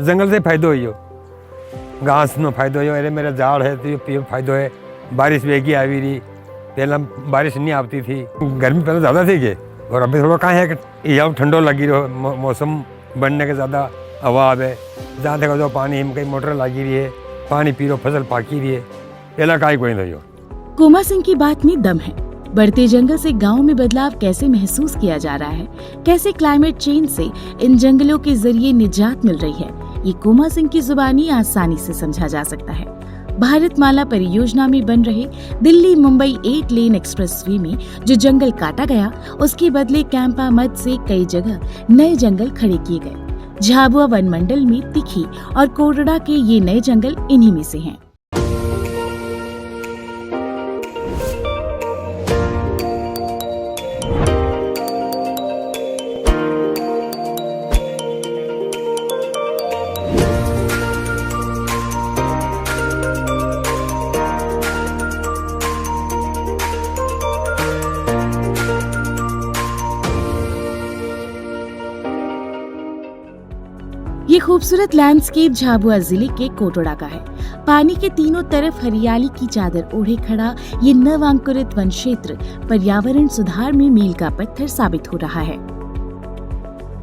जंगल से फायदो हो, घास में फायदो हो, अरे मेरा झाड़ है तो ये फायदो है। बारिश बेगी आ रही, पहला बारिश नहीं आती थी, गर्मी पहले ज़्यादा थी के, और अभी थोड़ा कहाँ है कि यहाँ ठंडो लगी रहो, मौसम बनने के ज़्यादा हवा है, जहाँ देखो जो पानी हम कहीं मोटर लगी रही है, पानी पी लो, फसल पाकी रही है, पहला का कोई नहीं हो। कोमा सिंह की बात में दम है। बढ़ते जंगल से गांव में बदलाव कैसे महसूस किया जा रहा है, कैसे क्लाइमेट चेंज से इन जंगलों के जरिए निजात मिल रही है, ये कोमा सिंह की जुबानी आसानी से समझा जा सकता है। भारतमाला परियोजना में बन रहे दिल्ली मुंबई 8 लेन एक्सप्रेसवे में जो जंगल काटा गया, उसके बदले कैंपा मध से कई जगह नए जंगल खड़े किए गए। झाबुआ वन मंडल में तिखी और कोटड़ा के ये नए जंगल इन्हीं में से हैं। ये खूबसूरत लैंडस्केप झाबुआ जिले के कोटड़ा का है। पानी के तीनों तरफ हरियाली की चादर ओढ़े खड़ा ये नवांकुरित वन क्षेत्र पर्यावरण सुधार में मील का पत्थर साबित हो रहा है।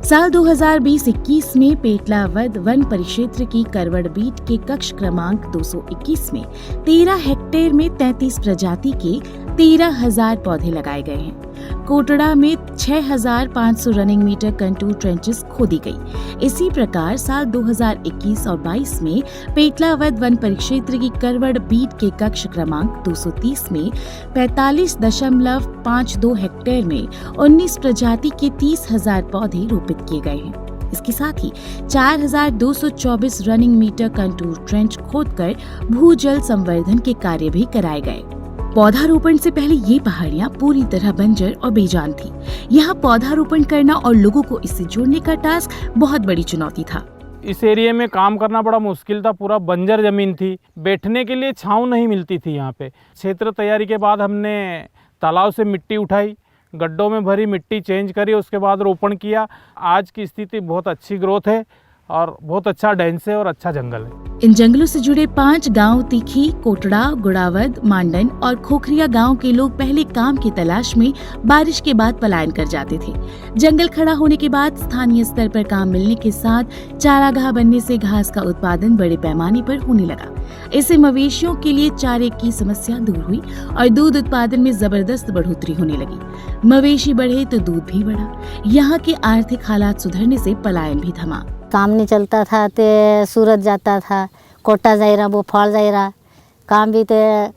साल 2020-21 में पेटला वध वन परिक्षेत्र की करवड़ बीट के कक्ष क्रमांक 221 में 13 हेक्टेयर में 33 प्रजाति के 13,000 पौधे लगाए गए हैं। कोटड़ा में 6,500 रनिंग मीटर कंटूर ट्रेंचेस खोदी गई। इसी प्रकार साल 2021 और 22 में पेटला वध वन परिक्षेत्र की करवड़ बीट के कक्ष क्रमांक 230 में 45.52 हेक्टेयर में 19 प्रजाति के 30,000 पौधे रोपित किए गए हैं। इसके साथ ही 4,224 रनिंग मीटर कंटूर ट्रेंच खोदकर भूजल संवर्धन के कार्य भी कराए गए। पौधारोपण से पहले ये पहाड़ियाँ पूरी तरह बंजर और बेजान थी। यहाँ पौधारोपण करना और लोगों को इससे जोड़ने का टास्क बहुत बड़ी चुनौती था। इस एरिया में काम करना बड़ा मुश्किल था। पूरा बंजर जमीन थी, बैठने के लिए छांव नहीं मिलती थी। यहाँ पे क्षेत्र तैयारी के बाद हमने तालाब से मिट्टी उठाई, गड्ढों में भरी, मिट्टी चेंज करी, उसके बाद रोपण किया। आज की स्थिति बहुत अच्छी ग्रोथ है और बहुत अच्छा डेंस है और अच्छा जंगल है। इन जंगलों से जुड़े 5 गांव तिखी, कोटड़ा, गुड़ावद, मांडन और खोखरिया गांव के लोग पहले काम की तलाश में बारिश के बाद पलायन कर जाते थे। जंगल खड़ा होने के बाद स्थानीय स्तर पर काम मिलने के साथ चारागाह बनने से घास का उत्पादन बड़े पैमाने पर होने लगा। इससे मवेशियों के लिए चारे की समस्या दूर हुई और दूध उत्पादन में जबरदस्त बढ़ोतरी होने लगी। मवेशी बढ़े तो दूध भी बढ़ा। यहाँ के आर्थिक हालात सुधरने से पलायन भी थमा। काम नहीं चलता था तो सूरत जाता था, कोटा जाए रहा, वो फल जाए रहा, काम भी तो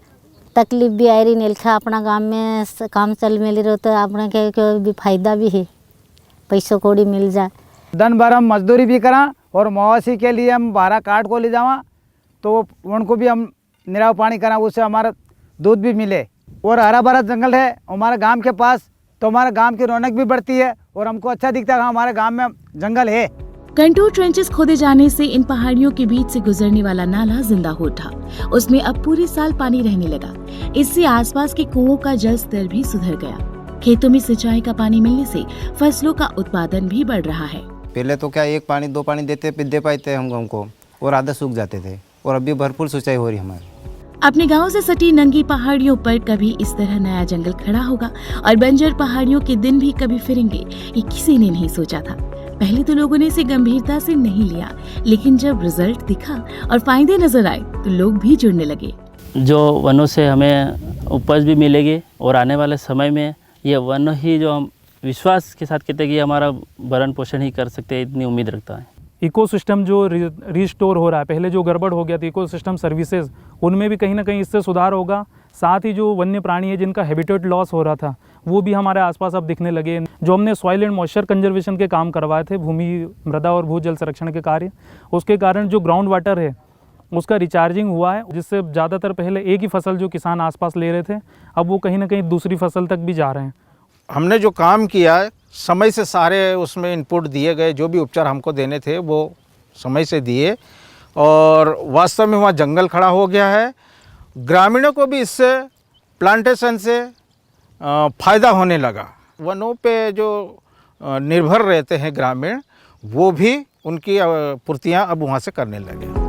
तकलीफ भी आई रही नहीं लिखा। अपना गांव में काम चल मिल रहा तो अपने के भी फायदा भी है, पैसों कौड़ी मिल जाए। दिन भर हम मजदूरी भी करा और मवेशी के लिए हम 12 काट को ले जावा तो उनको भी हम निराव पानी करा, उससे हमारा दूध भी मिले। और हरा भरा जंगल है हमारे गांव के पास, तो हमारे गांव की रौनक भी बढ़ती है और हमको अच्छा दिखता है हमारे गांव में जंगल है। कंटूर ट्रेंचेस खोदे जाने से इन पहाड़ियों के बीच से गुजरने वाला नाला जिंदा हो उठा। उसमें अब पूरे साल पानी रहने लगा। इससे आसपास के कुओं का जल स्तर भी सुधर गया। खेतों में सिंचाई का पानी मिलने से फसलों का उत्पादन भी बढ़ रहा है। पहले तो क्या 1 पानी 2 पानी दे पाते हमको और आधा सूख जाते थे, और अभी भरपूर सिंचाई हो रही हमारी। अपने गांव से सटी नंगी पहाड़ियों पर कभी इस तरह नया जंगल खड़ा होगा और बंजर पहाड़ियों के दिन भी कभी फिरेंगे, ये किसी ने नहीं सोचा था। पहले तो लोगों ने इसे गंभीरता से नहीं लिया, लेकिन जब रिजल्ट दिखा और फायदे नजर आए तो लोग भी जुड़ने लगे। जो वनों से हमें उपज भी मिलेगी और आने वाले समय में ये वन ही जो हम विश्वास के साथ कहते हैं कि हमारा भरण पोषण ही कर सकते हैं, इतनी उम्मीद रखता है। इकोसिस्टम जो रिस्टोर हो रहा है, पहले जो गड़बड़ हो गया था इकोसिस्टम सर्विसेज, उनमें भी कहीं ना कहीं इससे सुधार होगा। साथ ही जो वन्य प्राणी है जिनका हैबिटेट लॉस हो रहा था वो भी हमारे आसपास अब दिखने लगे। जो हमने सॉइल एंड मॉइस्चर कंजर्वेशन के काम करवाए थे, भूमि मृदा और भूजल संरक्षण के कार्य, उसके कारण जो ग्राउंड वाटर है उसका रिचार्जिंग हुआ है, जिससे ज़्यादातर पहले एक ही फसल जो किसान आसपास ले रहे थे अब वो कहीं ना कहीं दूसरी फसल तक भी जा रहे हैं। हमने जो काम किया है समय से सारे उसमें इनपुट दिए गए, जो भी उपचार हमको देने थे वो समय से दिए और वास्तव में वहाँ जंगल खड़ा हो गया है। ग्रामीणों को भी इससे प्लांटेशन से फ़ायदा होने लगा। वनों पे जो निर्भर रहते हैं ग्रामीण, वो भी उनकी पूर्तियाँ अब वहाँ से करने लगे।